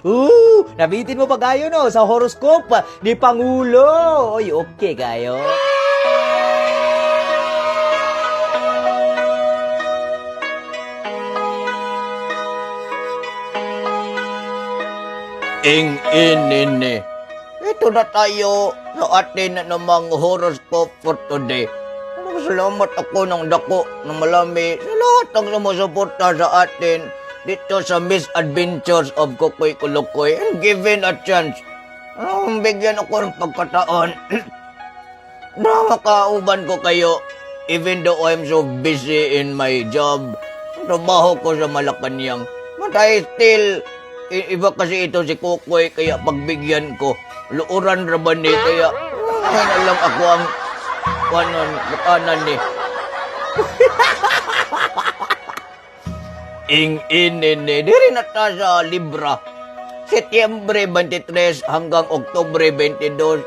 Nabitin mo pa kayo no sa horoscope ni Pangulo. Oy, okay kayo. Inini. Ito na tayo sa atin na namang horoscope for today. Salamat ako ng dako na malami sa lahat ng sumusuporta sa atin dito sa Misadventures of Kukoy Kulukoy and given a chance. Bigyan ako ng pagkataon na makauban ko kayo even though I'm so busy in my job. Trabaho ko sa Malacanang. But I still, iba kasi ito si Kukoy kaya pagbigyan ko, luuran raban kaya alam ako ang kanan ni. Inini, diri na ta sa Libra. Setyembre 23 hanggang Oktubre 22.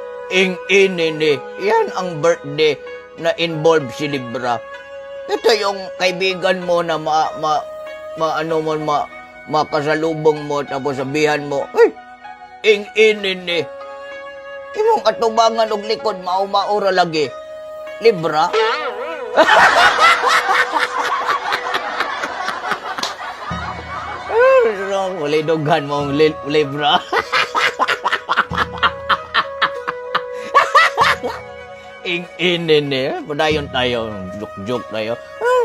Inini, yan ang birthday na involved si Libra. Ito yung kaibigan mo na makasalubong mo tapos sabihan mo, "Ay, inini. Imong katubangan og likod mao-maura lagi." Libra? Walay dughan mo ang Libra. Inini. Padayon tayo. Joke-joke tayo.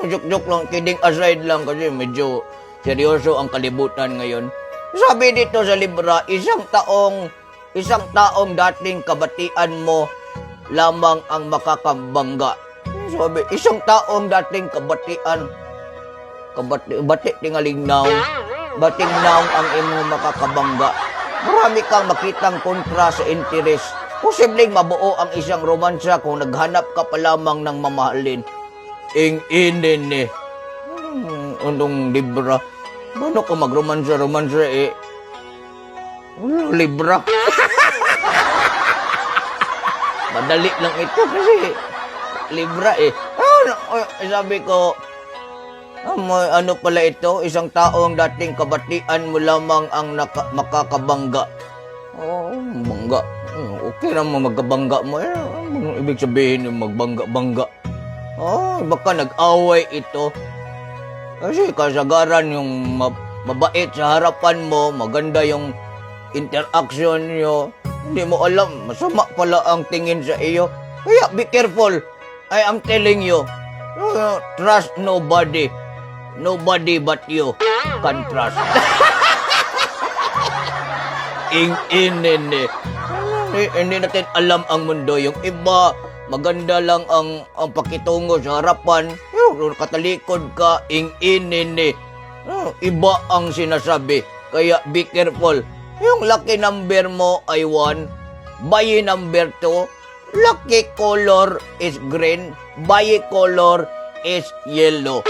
Joke-joke lang. Kidding aside lang kasi medyo seryoso ang kalibutan ngayon. Sabi dito sa Libra, isang taong dating kabatian mo lamang ang makakabangga. Sabi, isang taong dating kabatian, bati tingalingnaw, batingnaw ang imong makakabangga. Marami kang makitang kontra sa interes. Posibleng mabuo ang isang romansa kung naghanap ka pa lamang ng mamahalin. Inini. Anong Libra? Paano ka magromansa Libra? Madali lang ito kasi Libra sabi ko, ano pala ito? Isang taong dating kabatian mo lamang ang makakabangga. Bangga. Okay naman magkabangga mo. Ano ibig sabihin yung magbangga-bangga? Baka nag-away ito. Kasi kasagaran yung mabait sa harapan mo, maganda yung interaction nyo. Hindi mo alam, masama pala ang tingin sa iyo. Kaya be careful. I am telling you. Trust nobody. Nobody but you can trust. Inini. Hindi natin alam ang mundo. Yung iba, maganda lang ang pakitungo sa harapan. Katalikod ka, inini. Iba ang sinasabi. Kaya be careful. Yung lucky number mo ay 1. Bayi number 2. Lucky color is green. Bayi color is yellow.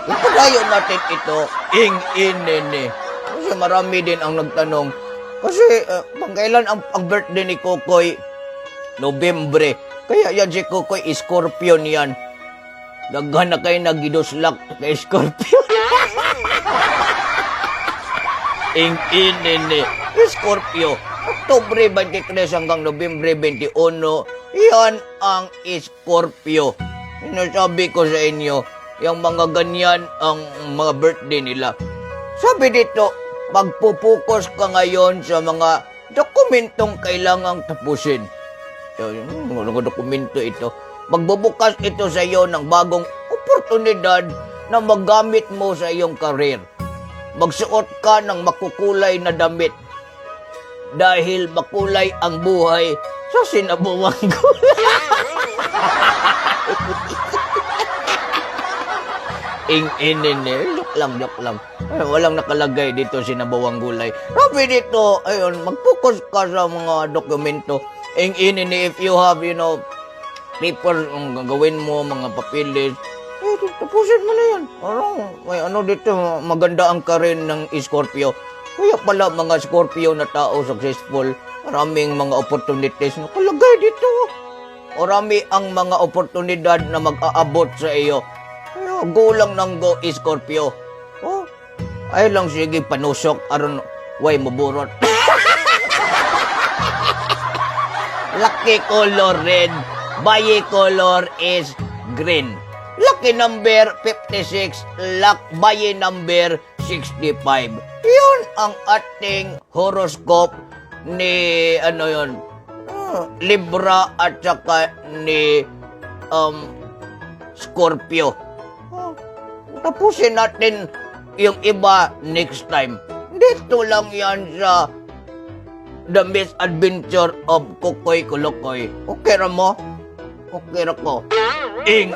Ipadayon natin ito, inini. Kasi marami din ang nagtanong. Kasi pangkailan ang birthday ni Kukoy? Nobyembre. Kaya yan si Kukoy, Scorpion yan. Daghan na kayo nagiduslak kay Scorpion. Inini. Scorpio. Oktubre 23 hanggang Nobyembre 21. Yan ang Scorpio. Sinasabi ko sa inyo, yung mga ganyan ang mga birthday nila. Sabi dito, magpupokus ka ngayon sa mga dokumentong kailangang tapusin. Mga dokumento ito. Magbubukas ito sa iyo ng bagong oportunidad na magamit mo sa iyong karir. Magsuot ka ng makukulay na damit dahil makulay ang buhay sa sinabuwang gulay. Joke lang. Walang nakalagay dito sinabawang gulay. Sabi dito, ayun, mag-focus ka sa mga dokumento. If you have, paper, gagawin mo, mga papilis, tapusin mo na yan. Dito, maganda ang karin ng Scorpio. Kaya pala mga Scorpio na tao successful, maraming mga opportunities na kalagay dito. Marami ang mga oportunidad na mag-aabot sa iyo. Kaya go lang ng go, Scorpio. Ay lang sige panusok aron way muburot. Lucky color red, bayi color is green. Lucky number 56, bayi number 65. Yun ang ating horoscope ni Libra at saka ni Scorpio. Tapusin natin yung iba next time. Dito lang yan sa The Misadventure of Kukoy Kulukoy. Okay ra mo? Okay ra ko. Ing.